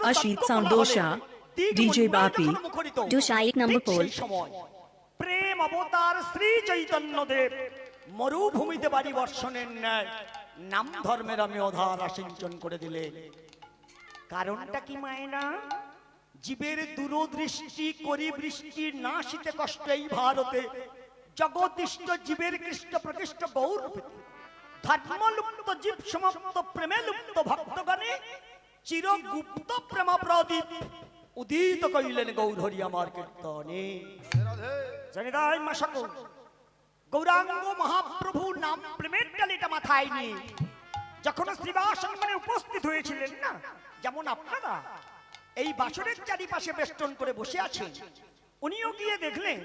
Ashit Sound Dosha, DJ Bapi, Dosha 1 number pole. প্রেম অবতার শ্রী চৈতন্য দেব মরুভূমিতে বাড়ি বর্ষণের ন্যায় নাম ধর্মের আমি অধার আসিঞ্চন করে দিলেন। কারণটা কি মায়েরা? জীবের দূরদৃষ্টি করি বৃষ্টি না শীতে কষ্ট এই ভারতে জগদিষ্ট জীবের কৃষ্ণ প্রকৃষ্ট গৌর ধর্মলুপ্ত জীব সমাপ্ত প্রেমে লুপ্ত ভক্তগণে চিরগুপ্ত প্রেম প্রদীপ উদিত কইলেন গৌর হরি আমার কীর্তনে। জনিদাই মাসাকো গৌরাঙ্গ মহাপ্রভু নাম প্রেমের ডালিটা মাথায় নিয়ে যখন শ্রীবাসনে উপস্থিত হয়েছিলেন না, যেমন আপনারা এই বাসনের চারিপাশে বেষ্টন করে বসে আছেন, উনিও গিয়ে দেখলেন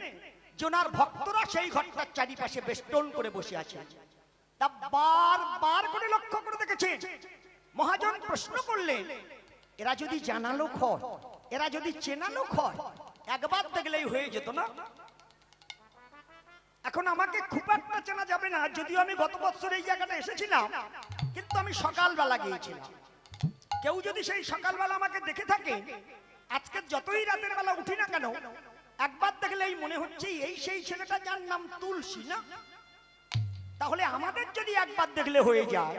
যে ওনার ভক্তরা সেই ঘরটার চারিপাশে বেষ্টন করে বসে আছেন। তা বারবার করে লক্ষ্য করে দেখেছেন। মহাজন প্রশ্ন করলেন, এরা যদি জানা লোক হয়, এরা যদি চেনা লোক হয়, একবার দেখলেই হয়ে যেত না? এখন আমাকে খুব একটা চেনা যাবে না, যদিও আমি গত বছর এই জায়গাটা এসেছিলাম, কিন্তু আমি সকালবেলা গিয়েছিলাম। কেউ যদি সেই সকালবেলা আমাকে দেখে থাকে, আজকে যতই রাতের বেলা উঠি না কেন, একবার দেখলেই মনে হচ্ছে এই সেই ছেলেটা যার নাম তুলসী না? তাহলে আমাদের যদি একবার দেখলে হয়ে যায়,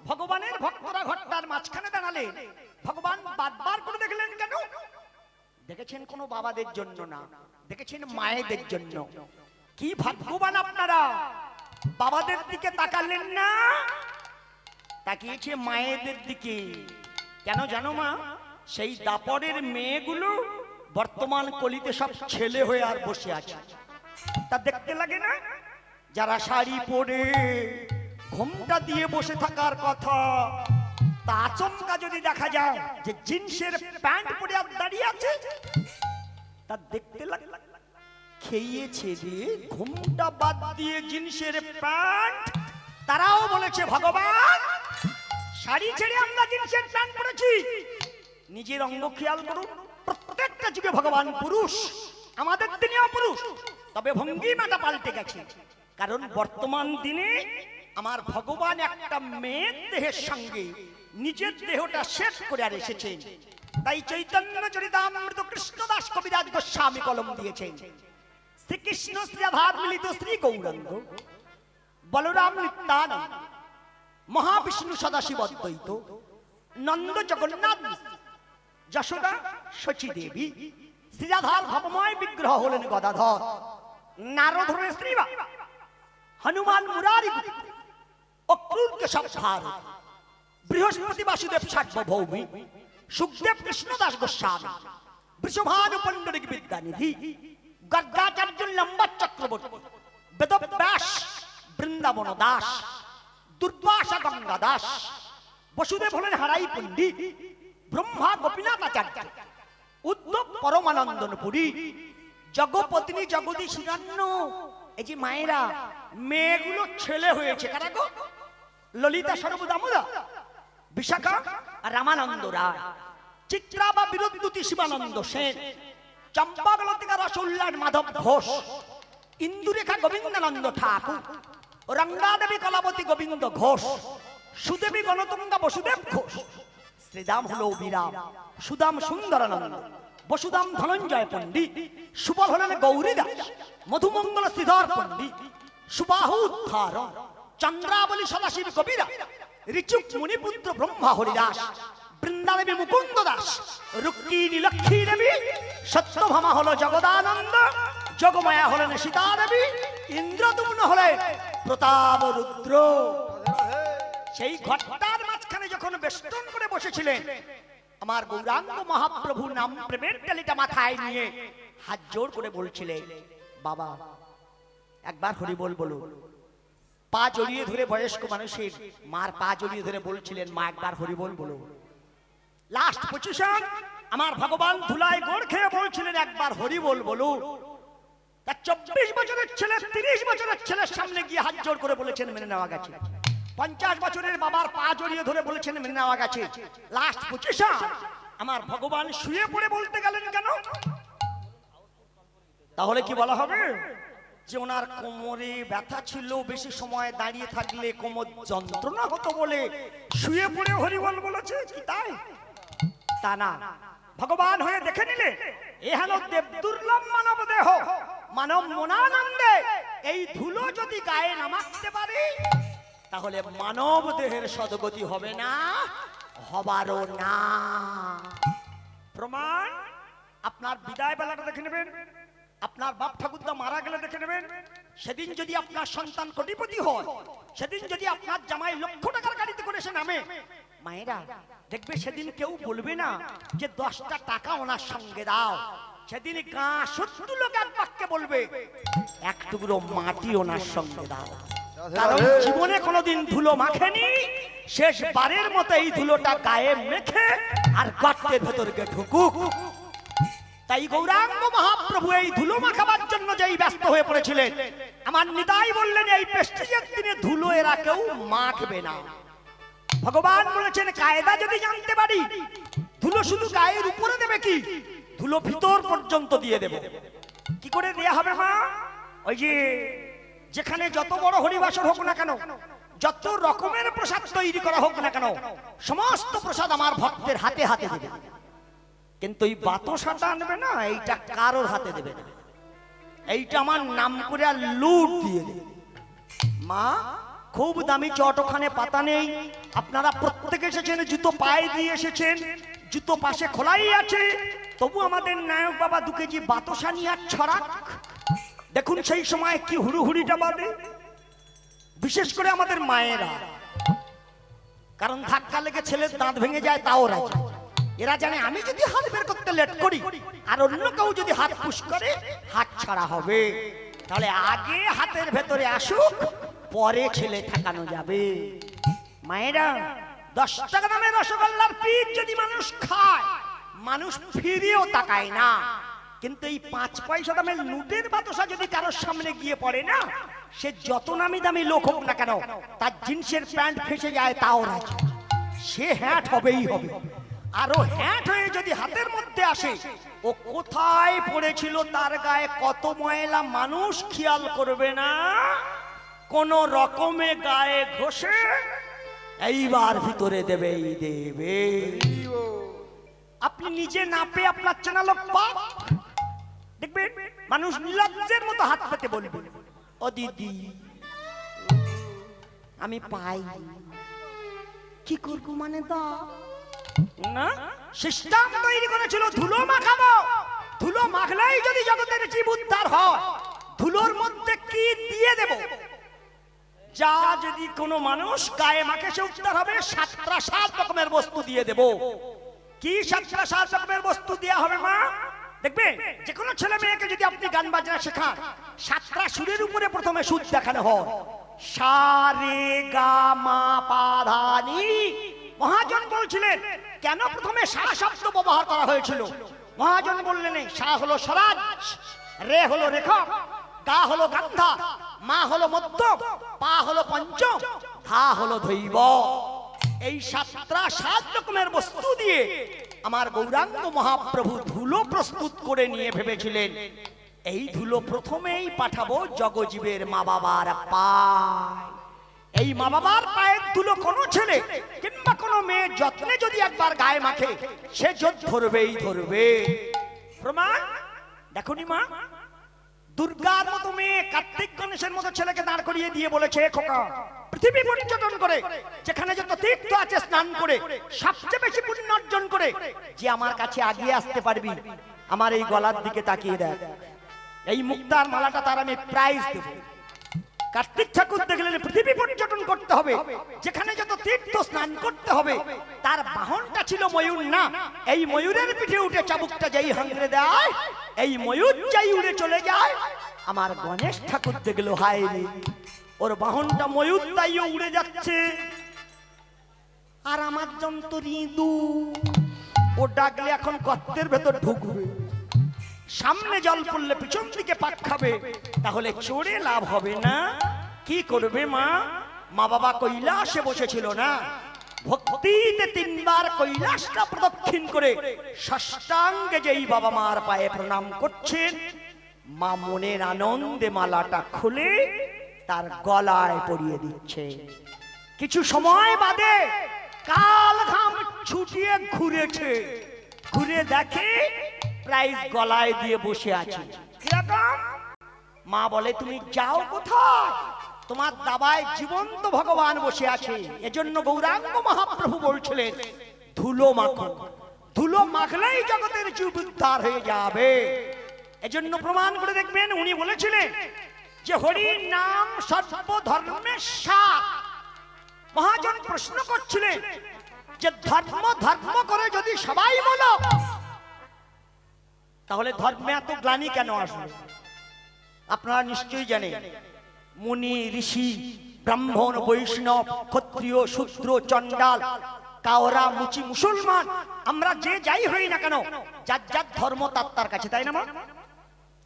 ভগবানের ভক্তরা ঘরটার মাঝখানে দাঁড়ালে ভগবান বারবার করে দেখলেন কেন? দেখেছেন কোনো বাবাদের জন্য না, দেখেছেন মায়েদের জন্য। কি ভাগ্যবান আপনারা, বাবাদের দিকে তাকালেন না, তাকিয়েছে মায়েদের দিকে। কেন জানো মা? সেই দাপরের মেয়েগুলো বর্তমান কলিতে সব ছেলে হয়ে আর বসে আছে। তা দেখতে লাগে না? যারা শাড়ি পরে ঘোমটা দিয়ে বসে থাকার কথা, তা আচমকা যদি দেখা যায় যে জিন্সের প্যান্ট পরে আর দাঁড়িয়ে আছে, তা দেখতে লাগে। খেয়েছে রে ঘোমটা বাদ দিয়ে জিন্সের প্যান্ট, তারাও বলেছে ভগবান শাড়ি ছেড়ে আমরা জিন্সের প্যান্ট পরেছি। নিজের অঙ্গ খেয়াল করুন, প্রত্যেকটা যুগে ভগবান পুরুষ, আমাদের দিনেও পুরুষ, তবে ভঙ্গিমাটা পাল্টে গেছে। কারণ বর্তমান দিনে আমার ভগবান একটা মেয়ের দেহের সঙ্গে নিজের দেহটা শেষ করে আর এসেছেন। তাই চৈতন্য চরিতামৃত কৃষ্ণদাস কবিরাজ গোস্বামী কলম দিয়েছেন, শ্রীকৃষ্ণ শ্রী রাধার মিলিত শ্রী গৌরাঙ্গ, বলরাম নিত্যানন্দ, মহাবিষ্ণু সদাশিব অদ্বৈত, নন্দ জগন্নাথ, যশোদা শচী দেবী, শ্রী রাধার ভাবময় বিগ্রহ হলেন গদাধর, নারদ হলেন শ্রীবা, হনুমান মুরারি, অক্রুর কেশব ভারত, বৃহস্পতি বাসুদেব সার্বভৌমী, সুখদেব কৃষ্ণদাস গোস্বামী, বৃষভানু পণ্ডরিক বিদ্যানিধি, গর্গাচার্য লম্বা চক্রবর্তী, বেদব্যাস বৃন্দাবন দাস, দুর্বাসা গঙ্গা দাস, বসুদেব হলেন হারাই পণ্ডিত, ব্রহ্মা গোপীনাথ আচার্য, উদ্ধব পরমানন্দন পুরী, জগপত্নী জগদীশ সুরান্ন। এই যে মায়েরা, মেয়েগুলো ছেলে হয়েছে কারা গো? ললিতা সর্বদামোদা, বিশাখা রামানন্দ রায়, চিত্রা বা বিরোদ্যুতি শিবানন্দ সেন, চম্পা গলতিকা রসোল্লাস মাধব ঘোষ, ইন্দুরেখা গোবিন্দানন্দ ঠাকুর, রঙ্গাদেবী কলাবতী গোবিন্দ ঘোষ, সুদেবী গণতুঙ্গা বসুদেব ঘোষ, শ্রীদাম হলো বিরাম, সুদাম সুন্দরানন্দ, বসুদাম ধনঞ্জয় পণ্ডিত, সুবল হলেন গৌরী দাস, মধুমঙ্গল শ্রীধর পণ্ডিত, সুবাহু উদ্ধারণ, চন্দ্রাবলী সদাশিব কবিরা, ঋচুক মুনিপুত্র ব্রহ্মা হরিদাস, বৃন্দাদেবী মুকুন্দ দাস, রুক্মিণী লক্ষ্মী দেবী, সত্যভামা হলো জগদানন্দ, যোগমায়া হলেন সীতা দেবী, ইন্দ্রদুম্ন হলেন প্রতাপ রুদ্র। সেই ঘটনার মাঝখানে যখন বেষ্টন করে বসেছিলেন, আমার গৌরাঙ্গ মহাপ্রভু নাম প্রেমের ডালিটা মাথায় নিয়ে হাত জোর করে বলছিলেন, বাবা একবার হরি বল বলো। পা জড়িয়ে ধরে বয়স্ক মানুষের মার পা জড়িয়ে ধরে বলছিলেন, মা একবার হরি বল বলো। লাস্ট পজিশন আমার ভগবান ধুলায় গোড় খেয়ে বলছিলেন, একবার হরি বল বলো। তা 24 বছরের ছেলে 30 বছরের ছেলের সামনে গিয়ে হাত জোর করে বলেছেন, মেনে নেওয়া গেছে। 50 বছরের বাবার পা জড়িয়ে ধরে বলেছেন, মেনে নেওয়া গেছে। লাস্ট পজিশন আমার ভগবান শুয়ে পড়ে বলতে গেলেন কেন? তাহলে কি বলা হবে যে ওনার কোমরে ব্যথা ছিল, বেশি সময় দাঁড়িয়ে থাকলে কোমর যন্ত্রণা হতো বলে শুয়ে পড়ে হরিবল বলেছে কি তাই? তা না, ভগবান হয়ে দেখে নিলে এহেন দেব দুর্লভ মানব দেহ, মানব মনানন্দে এই ধুলো যদি গায়ে না মাখতে পারে, তাহলে মানব দেহের সদ্গতি হবে না, হবারও না। প্রমাণ আপনার বিদায় বেলাটা দেখে নেবেন, আপনার বাপ ঠাকুরদা মারা গেলে দেখে নেবেন। সেদিন যদি আপনার সন্তান কোটিপতি হয়, সেদিন যদি আপনার জামাই লক্ষ টাকার গাড়িতে করে সে নামে, মায়েরা দেখবে সেদিন কেউ বলবে না যে 10টা টাকা ওনার সঙ্গে দাও। সেদিন গা 70 লোক এক বাক্যে বলবে, এক টুকরো মাটি ওনার সঙ্গে দাও। কারণ জীবনে কোনোদিন ধুলো মাখেনি, শেষবারের মতো এই ধুলোটা গায়ে মেখে আর গর্তের ভেতরকে ঢুকুক। তাই গৌরাঙ্গ মহাপ্রভু এই ধুলো মাখাবার জন্য যেই ব্যস্ত হয়ে পড়েছিলেন, আমার নিতাই বললেন এই প্রেস্টিজের দিনে ধুলো এরা কেউ মাখবে না। ভগবান বলেছেন কায়দা যদি জানতে পারি, ধুলো শুধু গায়ের উপরে দেবে কি, ধুলো ভিতর পর্যন্ত দিয়ে দেবে। কি করে দেয়া হবে মা? ওই যে যেখানে যত বড় হরিবাসর হোক না কেন, যত রকমের প্রসাদ তৈরি করা হোক না কেন, সমস্ত প্রসাদ আমার ভক্তের হাতে হাতে দেবে। কিন্তু এই বাতাসাটা আনবে না, এইটা কারোর হাতে দেবে না, এইটা আমার নাম করে আর লুট দিয়ে দেবে। মা খুব দামি চট ওখানে পাতা নেই, আপনারা প্রত্যেকে এসেছেন, জুতো পায়ে দিয়ে এসেছেন, জুতো পাশে খোলাই আছে, তবু আমাদের নায়ক বাবা 2 কেজি বাতাসা নিয়ে আর ছড়াক। দেখুন সেই সময় কি হুড়ুহুড়িটা বাঁধে, বিশেষ করে আমাদের মায়েরা। কারণ ধাক্কা লেগে ছেলের দাঁত ভেঙে যায় তাও রাজি। এরা জানে আমি যদি হাত বের করতে লেট করি আর অন্য কেউ যদি হাত পুশ করে, হাত ছাড়া হবে। তাহলে আগে হাতের ভেতরে আসুক, পরে ছেলে ঠেকানো যাবে। মায়েরা 10 টাকা দামের রসগোল্লার পিঠ যদি মানুষ খায়, মানুষ ফিরেও তাকায় না। কিন্তু এই 5 পয়সা দামের লুটের বাতাসা যদি কারোর সামনে গিয়ে পড়ে না, সে যত নামি দামি লোক হোক না কেন, তার জিন্সের প্যান্ট ফেসে যায় তাও রাজি, সে হ্যাট হবেই হবে। আরো হ্যাট হয়ে যদি হাতের মধ্যে আসে, ও কোথায় পড়েছিল, তার গায়ে কত ময়লা, মানুষ খেয়াল করবে না, কোন রকমে গায়ে ঘষে এইবার ভিতরে দেবেই দেবে। আপনি নিজে না পেয়ে আপনার চেনা লোক পাক, দেখবেন মানুষ নির্লজ্জের মতো হাত পেতে বলবে, ও দিদি আমি পাই, কি করবো মানে তা না। সিস্টেম তৈরি করেছিল ধুলো মাখাবো, ধুলো মাখলেই যদি জগতের জীব উদ্ধার হয়, ধুলোর মধ্যে কি দিয়ে দেব, যা যদি কোনো মানুষ গায়ে মাখে সে উদ্ধার হবে, 7 রকমের বস্তু দিয়ে দেব। কি 7 রকমের বস্তু দেয়া হবে মা? দেখবে যে কোনো ছেলে মেয়েকে যদি আপনি গান বাজনা শেখান, 7টা সুরের উপরে প্রথমে সুর দেখানো হয়, সা রে গা মা পা ধা নি। মহাজন বলছিলেন কেন প্রথমে সা শব্দ ব্যবহার করা হয়েছিল? মহাজন বললেন সা হলো স্বরাজ, রে হলো রেখা, গা হলো গান্ধা, মা হলো মধ্যম, পা হলো পঞ্চম, ধা হলো ধৈব। এই 7 রকমের বস্তু দিয়ে আমার গৌরাঙ্গ মহাপ্রভু ধুলো প্রস্তুত করে নিয়ে ভেবেছিলেন এই ধুলো প্রথমেই পাঠাবো জগজীবের মা বাবার পায়। এই মা বাবার পায়ের ধুলো কোনো ছেলে কিংবা কোনো মেয়ে যত্নে যদি একবার গায়ে মাখে, সে জোর ধরবেই ধরবে। প্রমাণ দেখুনি মা, দুর্গার মতো মেয়ে, কার্তিক গণেশের মতো ছেলেকে দাঁড় করিয়ে দিয়ে বলেছে, খোকা পৃথিবী পর্যটন করে, যেখানে যত তীর্থ আছে স্নান করে, সবচেয়ে বেশি পুণ্য অর্জন করে, যে আমার কাছে আগিয়ে আসতে পারবি, আমার এই গলার দিকে তাকিয়ে দেখ, এই মুক্তার মালাটা তার আমি প্রাইজ দেব। কার্তিক ঠাকুর দেখলেন পৃথিবী পর্যটন করতে হবে, যেখানে যত তীর্থ স্নান করতে হবে, তার বাহনটা ছিল ময়ূর না, এই ময়ূরের পিঠে উঠে চাবুকটা যেই হাঙ্গরে দেয়, এই ময়ূর যাই উড়ে চলে যায়। আমার গণেশ ঠাকুর দেখলো হায় রে, ওর বাহনটা ময়ূর তাইও উড়ে যাচ্ছে, আর আমার যন্ত্র ইঁদু, ও ডাকলে এখন গর্তের ভেতর ঢুকবে, সামনে জল পড়লে পিছন দিকে পাক খাবে, তাহলে চড়ে লাভ হবে না। কি করবে মা? মা বাবা কৈলাসে বসেছিল না, ভক্তিতে 3 বার কৈলাসটা প্রদক্ষিণ করে ষষ্ঠাঙ্গে যেই বাবা মার পায়ে প্রণাম করছেন, মা মনের আনন্দে মালাটা খুলে তার গলায় পরিয়ে দিচ্ছে। কিছু সময় বাদে কাল ঘাম ছুটিয়ে ঘুরেছে, ঘুরে দেখে প্রাইজ গলায় দিয়ে বসে আছে। কিরকম? মা বলে তুমি যাও কোথায়? তোমার দাবায় জীবন্ত ভগবান বসে আছে। এজন্য গৌরাঙ্গ মহাপ্রভু বলছিলেন ধুলো মাখো, ধুলো মাখলেই জগতের জীব উদ্ধার হয়ে যাবে। এজন্য প্রমাণ করে দেখবেন উনি বলেছিলেন যে হরির নাম সর্বধর্মের সার। মহাজন প্রশ্ন করছিলেন যে ধর্ম ধর্ম করে যদি সবাই বলো তাহলে ধর্মে এত গ্লানি কেন আসবে? আপনারা নিশ্চয়ই জানেন মুনি ঋষি ব্রাহ্মণ বৈষ্ণব ক্ষত্রিয় শূদ্র চণ্ডাল কাওরা মুচি মুসলমান আমরা যে যাই হই না কেন যার যার ধর্ম তার কাছে, তাই না মা?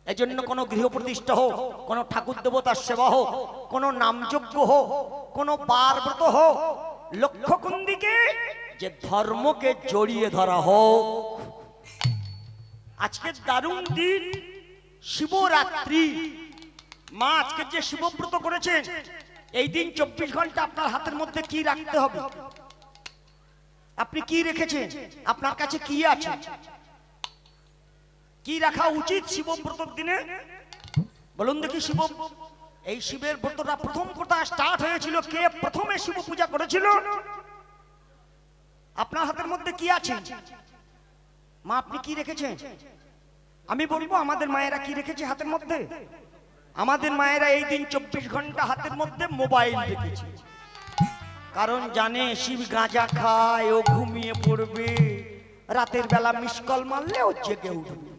এজন্য কোন গৃহ প্রতিষ্ঠা হোক, কোন ঠাকুর দেবতার সেবা হোক, কোন নামযজ্ঞ হোক, কোন বার ব্রত হোক, লক্ষ্য কোন দিকে? যে ধর্মকে জড়িয়ে ধরা হোক। আজকে দারুণ দিন শিবরাত্রি। মা আজকে যে শিবব্রত করেছেন এই দিন 24 ঘন্টা আপনার হাতের মধ্যে কি রাখতে হবে? আপনি কি রেখেছেন? আপনার কাছে কি আছে? কি রাখা উচিত শিবব্রতর দিনে? বলুন দেখি। এই শিবের ব্রতটা প্রথম কোথায় স্টার্ট হয়েছিল? কে প্রথমে শিব পূজা করেছিল? আপনার হাতের মধ্যে কি আছে? মা আপনি কি রেখেছেন? আমি বলবো আমাদের মায়েরা কি রেখেছে হাতের মধ্যে? আমাদের মায়েরা এই দিন 24 ঘন্টা হাতের মধ্যে মোবাইল রেখেছে। কারণ জানে শিব গাঁজা খায়, ও ঘুমিয়ে পড়বে, রাতের বেলা মিস কল মারলে ও জেগে উঠবে।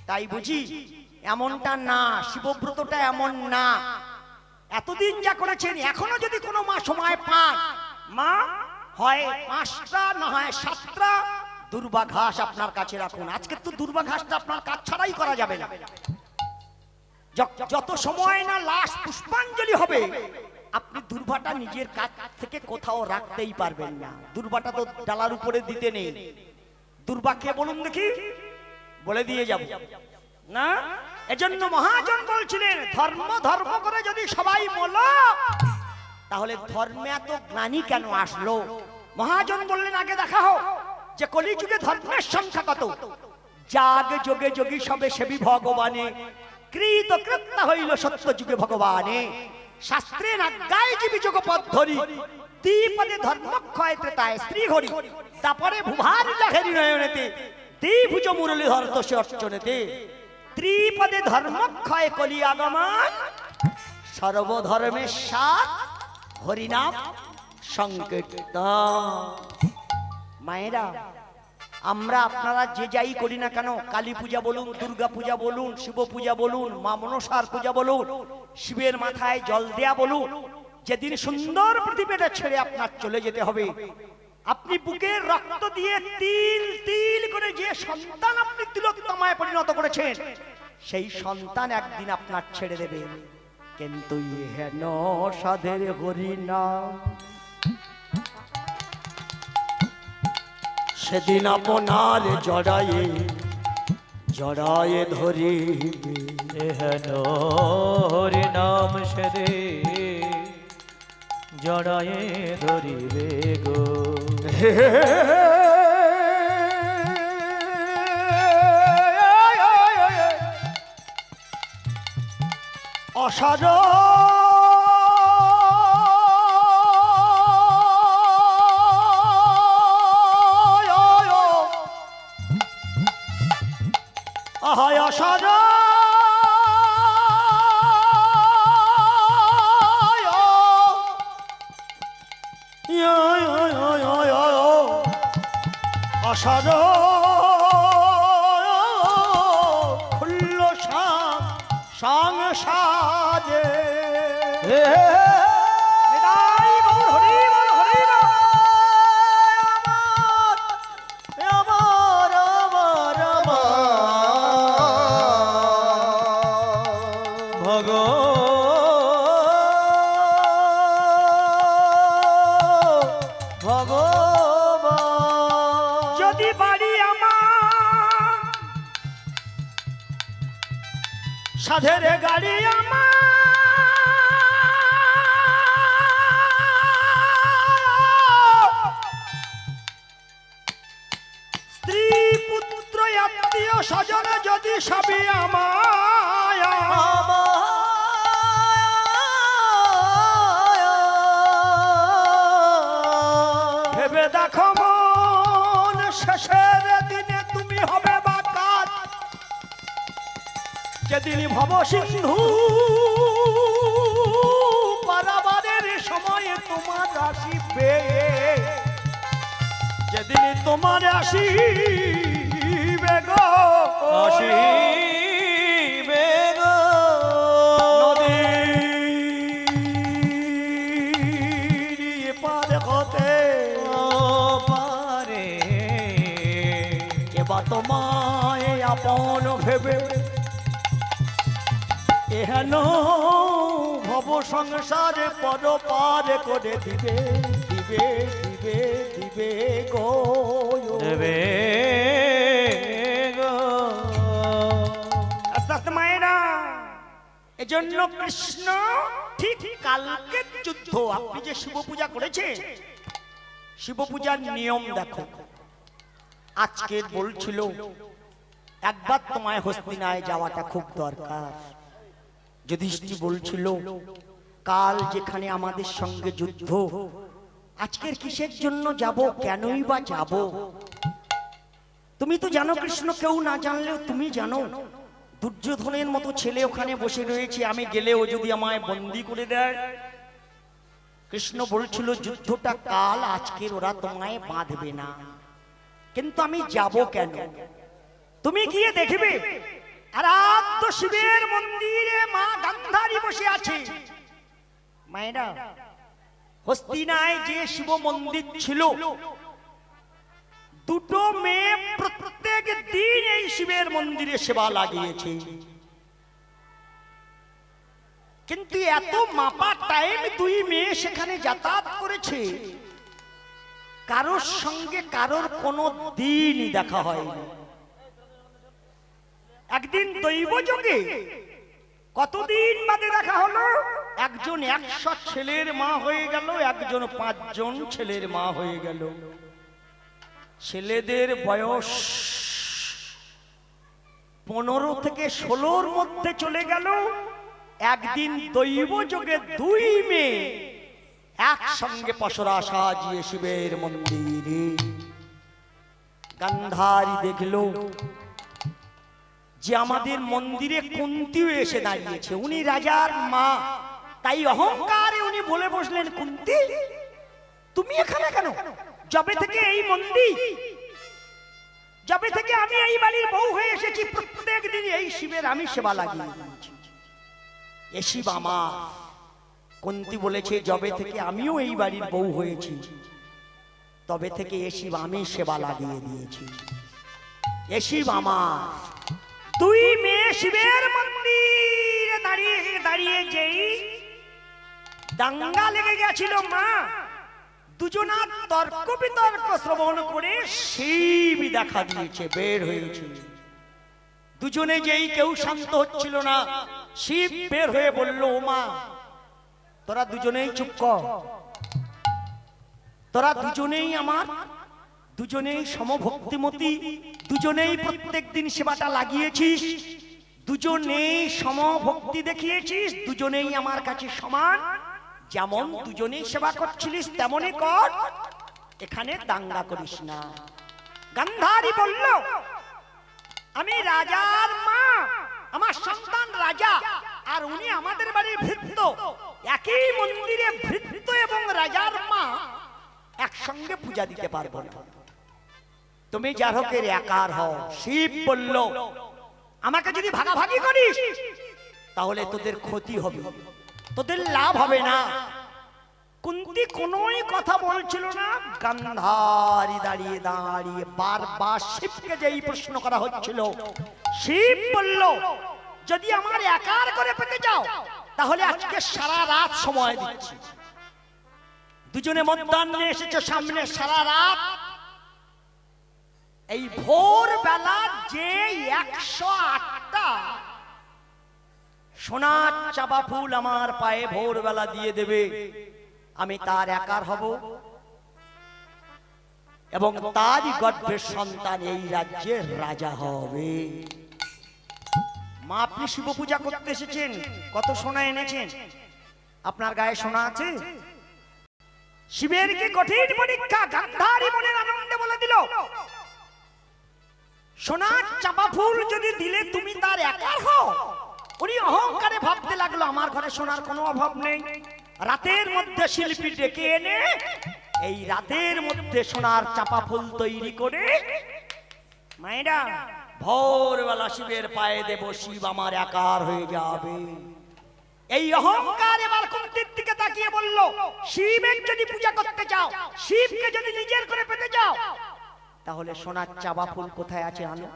তাই বুঝি এমনটা না, শিবব্রতটা এমন না। এতদিন যা করেছেন এখনো যদি কোনো মা সময় পায়, মা হয় 5টা না হয় 7টা দুর্বা ঘাস আপনার কাছে রাখুন। আজকে তো দুর্বা ঘাসটা আপনার কাজ ছাড়াই করা যাবে না। যত সময় না লাশ পুষ্পাঞ্জলি হবে আপনি দুর্বাটা নিজের কাছ থেকে কোথাও রাখতেই পারবেন না। দুর্বাটা তো ডালার উপরে দিতে নেই। দুর্বা কে বলুন দেখি? বলে দিয়ে যাব না। এজন্য মহাজন বলছিলেন ধর্ম ধর্ম করে যদি সবাই বলো তাহলে ধর্মে এত গ্লানি কেন আসলো? মহাজন বললেন আগে দেখা হোক যে কলিযুগে ধর্মের সংখ্যা কত। জাগ যোগে যোগী সবে সেবী ভগবানে, কৃত কৃত্য হইল সত্য যুগে ভগবানে। শাস্ত্রে নাজ্ঞায় জীবী যোগ পদ্ধরি, দ্বিপদে ধর্মক্ষয় ত্রেতায় স্ত্রী হরি, তারপরে ভুভারি লাহেরি নয়নেতে, দ্বিভুজ মুরলীধর তোষে অর্চনেতে, ত্রিপদে ধর্মক্ষয় কলি আগমন, সর্বধর্মের সাথ হরিনাম সংকীর্তন। মায়েরা আমরা আপনারা যে যাই করি না কেন, কালী পূজা বলুন, দুর্গা পূজা বলুন, শিব পূজা বলুন, মা মনসার পূজা বলুন, শিবের মাথায় জল দেয়া বলুন, যেদিন সুন্দর প্রদীপটা ছেড়ে আপনার চলে যেতে হবে, আপনি বুকের রক্ত দিয়ে তিল তিল করে যে সন্তান আপনি তিলোত্তমায় পরিণত করেছেন সেই সন্তান একদিন আপনার ছেড়ে দেবে। কিন্তু হেন সাধের হরিনাম সেদিন আপনার জড়ায়ে জড়ায়ে ধরিবে। হেন হরিনাম সেদে জড়ায়ে ধরিবে গো। অসাধারণ আহায় খুল্ল সংসারে যদি বাড়ি আমার সাধের গাড়ি আমার স্ত্রী স্বজন যদি সবই আমায় ভেবে দেখো মন শেষের দিনে তুমি হবে বাকাত যেদিন ভব সিন্ধু পারাবারের সময়ে তোমার আসিবে যেদিন তোমার আসিবে গো আসিবে গো নদীর পার হতে পারে এবার তোমায় আপন ভেবে এহেন ভব সংসারে পর পার করে দিবে দিবে দিবে দিবে গো দেবে গো আস্তে আস্তে মায়েরা এজন্য কৃষ্ণ ঠিক কালকে যুদ্ধ আপনি যে শিব পূজা করেছে শিব পূজার নিয়ম দেখো আজকে বলছিল একবার তোমায় হস্তিনায় যাওয়াটা খুব দরকার যুধিষ্ঠির বলছিল কাল যেখানে আমাদের সঙ্গে যুদ্ধ আজকের কিসের জন্য যাব কেনই বা যাব তুমি তো জানো কৃষ্ণ কেউ না জানলেও তুমি জানো দুর্যোধনের মতো ছেলে ওখানে বসে রয়েছে আমি গেলেও যদি আমায় বন্দি করে দেয় কৃষ্ণ বলছিল যুদ্ধটা কাল আজকের ওরা তোমায় বাঁধবে না কিন্তু আমি যাব কেন তুমি গিয়ে দেখবে আরাধ্য শিবের মন্দিরে মা গান্ধারী বসে আছে মায়েরা হস্তিনায় যে শিব মন্দির ছিল দুটো মেয়ে প্রত্যেক দিন এই শিবের মন্দিরে সেবা লাগিয়েছে কিন্তু এত মাপা টাইম দুই মেয়ে সেখানে যাতায়াত করেছে কারোর সঙ্গে কারোর কোনো দিনই দেখা হয়নি একদিন দৈব যোগে কতদিন বাদে দেখা হলো একজন 100 ছেলের মা হয়ে গেল একজন 5 জন ছেলের মা হয়ে গেল ছেলেদের বয়স 15 থেকে 16-র মধ্যে চলে গেল একদিন দৈব যোগে দুই মেয়ে একসঙ্গে পসরা সাজিয়ে শিবের মন্দিরে গান্ধারী দেখলো যে আমাদের মন্দিরে কুন্তিও এসে দাঁড়িয়েছে উনি রাজার মা তাই অহংকারে উনি বলে বসলেন কুন্তি তুমি এখানে কেন যবে থেকে এই মন্দির যবে থেকে আমি এই বাড়ির বউ হয়ে এসেছি প্রত্যেক দিন এই শিবের আমি সেবা লাগিয়ে দিয়েছি এ শিব আমার কুন্তি বলেছে যবে থেকে আমিও এই বাড়ির বউ হয়েছি তবে থেকে এ শিব আমি সেবা লাগিয়ে দিয়েছি এ শিব আমার দুই মেয়ে শিবের মন্দিরে দাঁড়িয়ে দাঁড়িয়ে যেই দাঙ্গা লেগে গেছিল মা দুজনার তর্ক বিতর্ক শ্রবণ করে শিব দেখা দিয়েছে বের হয়েছে দুজনে যেই কেউ শান্ত হচ্ছিল না শিব বের হয়ে বলল ও মা তোরা দুজনেই চুপ কর তোরা দুজনেই আমার দুজনেই সমভক্তিমতী দুজনেই প্রত্যেক দিন সেবাটা লাগিয়েছিস দুজনেই সমভক্তি দেখিয়েছিস দুজনেই আমার কাছে সমান যেমন দুজনেই সেবা করছিলিস তেমনই কর এখানে দাঙ্গা করিস না গান্ধারী বলল আমি রাজার মা আমার সন্তান রাজা আর উনি আমাদের বাড়ির ভৃত্য একই মন্দিরে ভৃত্য এবং রাজার মা একসঙ্গে পূজা দিতে পারবো না তুমি যারকের একার হও শিব বলল আমাকে যদি ভাগাভাগি করিস তাহলে তোদের ক্ষতি হবে তোদের লাভ হবে না কুন্তি কোনোই কথা বলছিল না গান্ধারী দাঁড়িয়ে দাঁড়িয়ে বারবার শিবকে যেই প্রশ্ন করা হচ্ছিল শিব বলল যদি আমার একার করে পেতে যাও তাহলে আজকে সারা রাত সময় দিচ্ছি দুজনে মধ্যাহ্নে এসেছো সামনে সারা রাত এই ভোর বেলা যে 108টা সোনার চাপা ফুল আমার পায়ে ভোর বেলা দিয়ে দেবে আমি তার একার হব এবং তারই গর্ভের সন্তান এই রাজ্যের রাজা হবে। মা, আপনি শিব পূজা করতে এসেছেন, কত সোনা এনেছেন? আপনার গায়ে সোনা আছে? শিবের কি কঠিন পরীক্ষা গান্ধারী মনের আনন্দে বলে দিল, সোনার চাপা ফুল যদি দিলে তুমি তার একার হও। উনি অহংকারে ভাবতে লাগলো আমার ঘরে সোনার কোনো অভাব নেই। রাতের মধ্যে শিল্পী ডেকে এনে এই রাতের মধ্যে সোনার চাপা ফুল তৈরি করে মায়েরা ভোরবেলা শিবের পায়ে দেব, শিব আমার একার হয়ে যাবে। এই অহংকার এবার কুন্তির দিকে তাকিয়ে বলল, শিবের যদি পূজা করতে চাও, শিবকে যদি নিজের করে পেতে চাও, তাহলে সোনার চাপা ফুল কোথায় আছে আনো।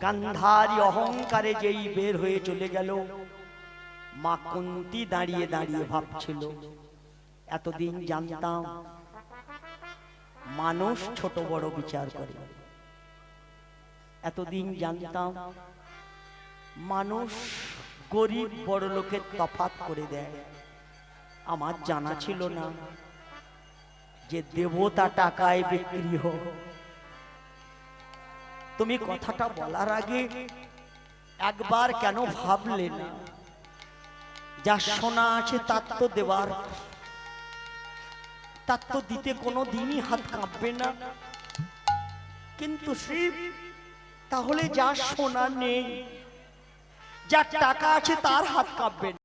গান্ধারী অহংকারে যেই বের হয়ে চলে গেল, মা কুন্তি দাঁড়িয়ে দাঁড়িয়ে ভাবছিল, এতদিন জানতাম মানুষ ছোট বড় বিচার করে, এতদিন জানতাম মানুষ গরিব বড় লোকের তফাৎ করে দেয়। আমার জানা ছিল না যে দেবতা টাকায় বিক্রি হয়। তুমি কথাটা বলার আগে একবার কেন ভাবলে না? যা সোনা আছে তার তো দেবার, তার তো দিতে কোনো দিনই হাত কাঁপবে না। কিন্তু শিব, তাহলে যা সোনা নেই, যা টাকা আছে তার হাত কাঁপবে না।